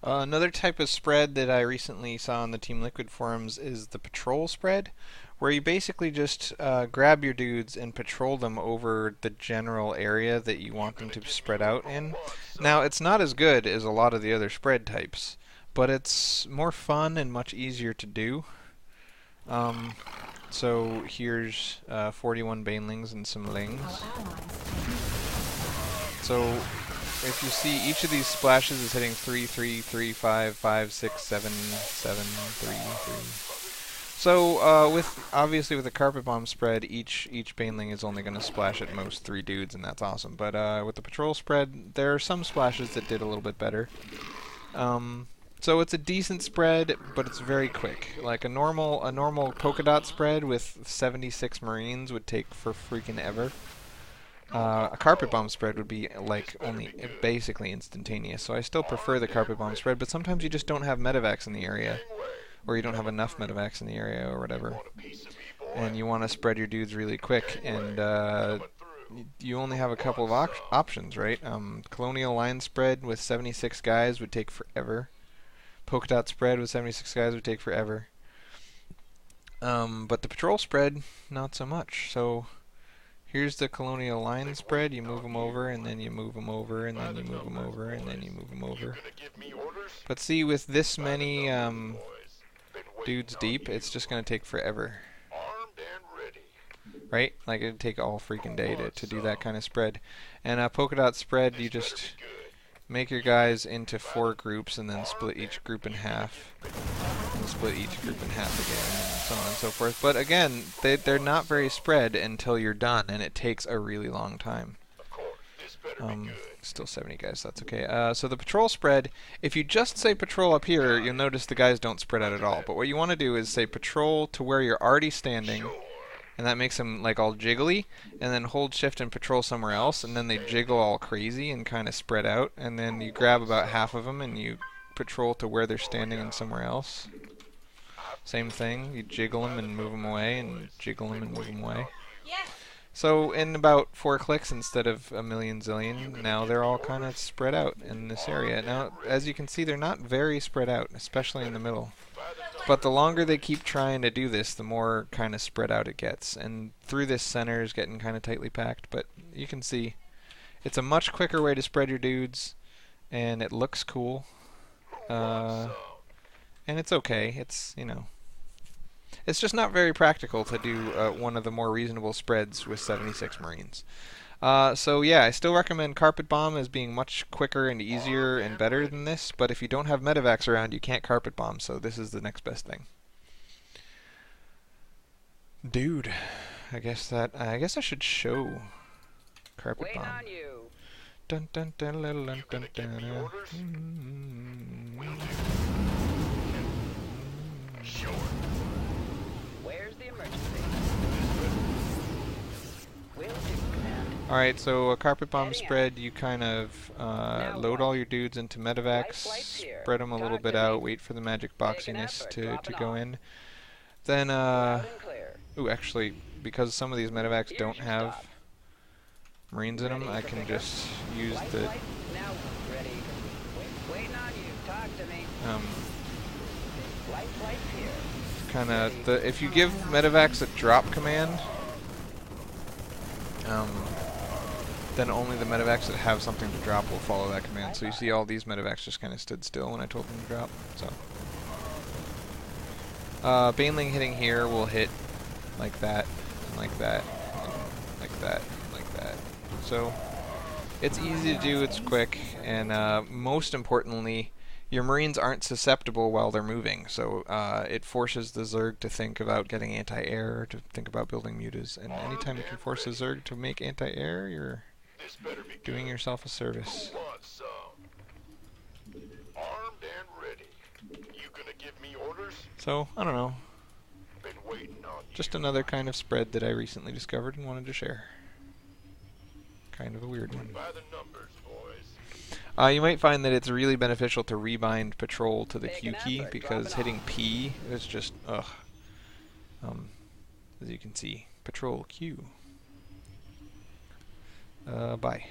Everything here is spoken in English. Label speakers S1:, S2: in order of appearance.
S1: Another type of spread that I recently saw on the Team Liquid forums is the patrol spread, where you basically just grab your dudes and patrol them over the general area that you want them to spread out in. Now, it's not as good as a lot of the other spread types, but it's more fun and much easier to do. So here's 41 banelings and some lings. So if you see, each of these splashes is hitting 3, 3, 3, 5, 5, 6, 7, 7, 3, 3. So obviously with the carpet bomb spread, each baneling is only going to splash at most 3 dudes, and that's awesome. But with the patrol spread, there are some splashes that did a little bit better. So it's a decent spread, but it's very quick. Like a normal polka dot spread with 76 Marines would take for freaking ever. A carpet bomb spread would be like basically instantaneous. So I still prefer the carpet bomb spread, but sometimes you just don't have medevacs in the area, or you don't have enough medevacs in the area, or whatever, and you want to spread your dudes really quick, and you only have a couple of options, right? Colonial line spread with 76 guys would take forever. Polka dot spread with 76 guys would take forever. But the patrol spread, not so much. So here's the colonial line spread. You move them over, and then you move them over, and then you move them over, and then you move them over. But see, with this many dudes deep, it's just going to take forever. Right? Like, it'd take all freaking day to do that kind of spread. And a polka dot spread, you just make your guys into 4 groups and then split each group in half. And split each group in half again, and so on and so forth. But again, they're not very spread until you're done, and it takes a really long time. Still 70 guys, that's okay. So the patrol spread, if you just say patrol up here, you'll notice the guys don't spread out at all. But what you want to do is say patrol to where you're already standing, and that makes them like all jiggly, and then hold shift and patrol somewhere else, and then they jiggle all crazy and kind of spread out, and then you grab about half of them and you patrol to where they're standing and somewhere else. Same thing, you jiggle them and move them away, and jiggle them and move them away. So in about 4 clicks instead of a million zillion, now they're all kind of spread out in this area. Now, as you can see, they're not very spread out, especially in the middle. But the longer they keep trying to do this, the more kind of spread out it gets. And through this center is getting kind of tightly packed, but you can see it's a much quicker way to spread your dudes, and it looks cool. And it's okay. It's, you know, it's just not very practical to do one of the more reasonable spreads with 76 Marines. So yeah, I still recommend Carpet Bomb as being much quicker and easier and better than this, but if you don't have medevacs around, you can't Carpet Bomb, so this is the next best thing. Dude, I guess I should show Carpet Bomb. Dun dun dun dun dun dun dun.
S2: Where's the emergency?
S1: Alright, so a carpet bomb spread, you kind of load all your dudes into medevacs, spread them a little bit out, wait for the magic boxiness to go in. Then, ooh, actually, because some of these medevacs don't have Marines in them, I can just use the kind of if you give medevacs a drop command, then only the medevacs that have something to drop will follow that command. So you see all these medevacs just kind of stood still when I told them to drop. So baneling hitting here will hit like that, and like that, and like that, and like that. So it's easy to do, it's quick, and most importantly, your Marines aren't susceptible while they're moving, so it forces the Zerg to think about getting anti-air, to think about building mutas, and anytime you can force a Zerg to make anti-air, you're doing yourself a service. So, I don't know. Just another kind of spread that I recently discovered and wanted to share. Kind of a weird one. You might find that it's really beneficial to rebind patrol to the Q key, because hitting P is just, ugh. As you can see, patrol Q. Bye.